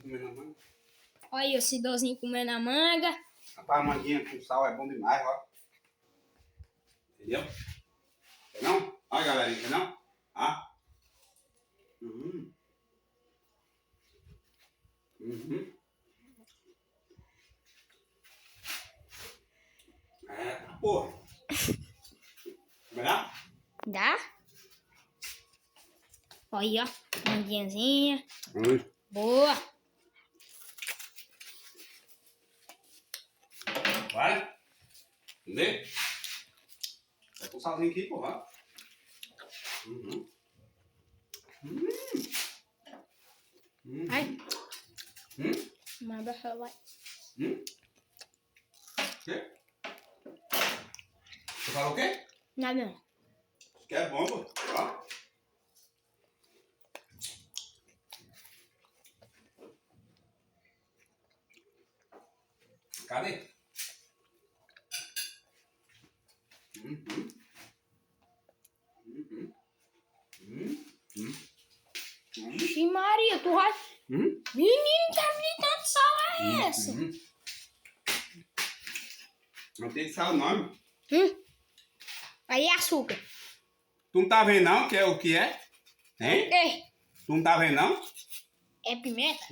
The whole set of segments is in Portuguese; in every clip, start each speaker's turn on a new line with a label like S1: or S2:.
S1: Comendo a manga.
S2: Olha aí, esse idosinho comendo a manga.
S1: Rapaz, a manguinha com sal é bom demais, ó. Entendeu? Quer não? Olha, galerinha, quer não? Ah. Uhum. Uhum. É, porra. Vai lá?
S2: Dá? Olha, ó. Manguinhazinha. Boa.
S1: Vai. Entendeu? Vai com salzinho aqui, porra. Uhum.
S2: Ai.
S1: Hum?
S2: Mas vai.
S1: Quê? Você falou o quê?
S2: Nada não.
S1: Isso que é bom, pô. Ó. Cadê? Uhum. Uhum.
S2: Ixi, Maria, tu vai... Menino, que habilidade de sal é essa?
S1: Não tem sal não.
S2: Aí é açúcar.
S1: Tu não tá vendo não que é o que é? Hein?
S2: Ei,
S1: Tu não tá vendo não?
S2: é pimenta?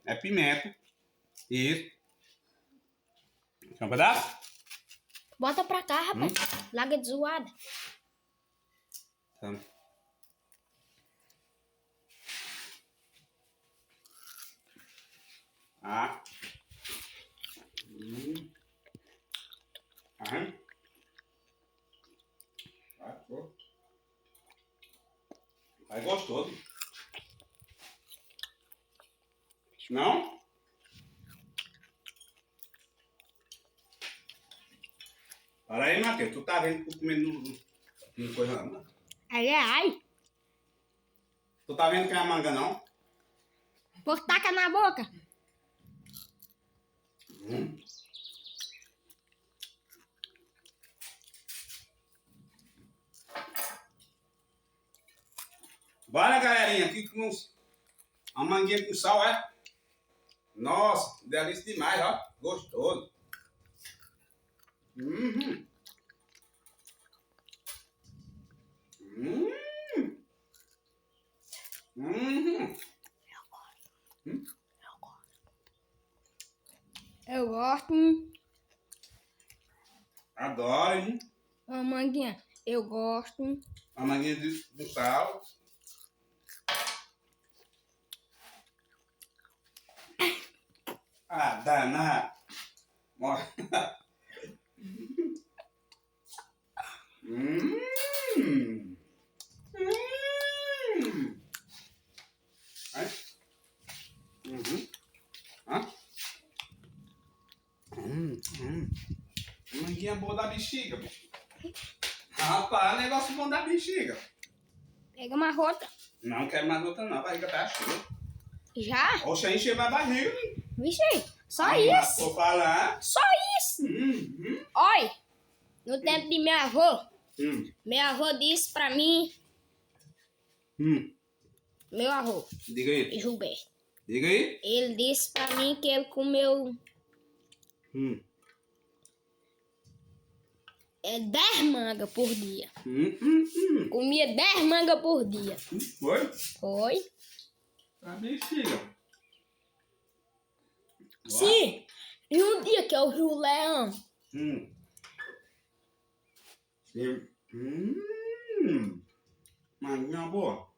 S1: É pimenta. Isso. Quer um pedaço?
S2: Bota pra cá, rapaz. Larga de zoada.
S1: Tá. Ah. Aham. Ah, pô. Aí gostoso. Não? Olha aí, Matheus. Tu tá vendo que tu comendo no coisa não?
S2: Aí é ai.
S1: Tu tá vendo que é a manga não?
S2: Pô, taca na boca.
S1: Bora, galerinha. Aqui com a manguinha com sal, é? Nossa, delícia demais, ó. Gostoso. Uhum. Uhum.
S2: Eu gosto.
S1: Adoro, hein?
S2: Uma manguinha. Eu gosto.
S1: A manguinha do sal. Ah, danado. Morre. Ai. Hã? Manguinha boa da bexiga, bicho. Rapaz, negócio bom da bexiga.
S2: Pega uma rota.
S1: Não quero mais outra não, a barriga tá cheia.
S2: Já?
S1: Oxe, encher mais barriga.
S2: Vixe, só
S1: Mas
S2: isso.
S1: vou falar.
S2: Só isso. Olha, no tempo de meu avô disse pra mim, meu avô,
S1: Diga aí.
S2: Gilberto,
S1: Diga aí.
S2: ele disse pra mim que ele comeu 10 mangas por dia. Comia 10 mangas por dia.
S1: Foi?
S2: Foi?
S1: A bexiga.
S2: Sim. E um dia que eu vi o leão.
S1: Sim. Manguinha boa.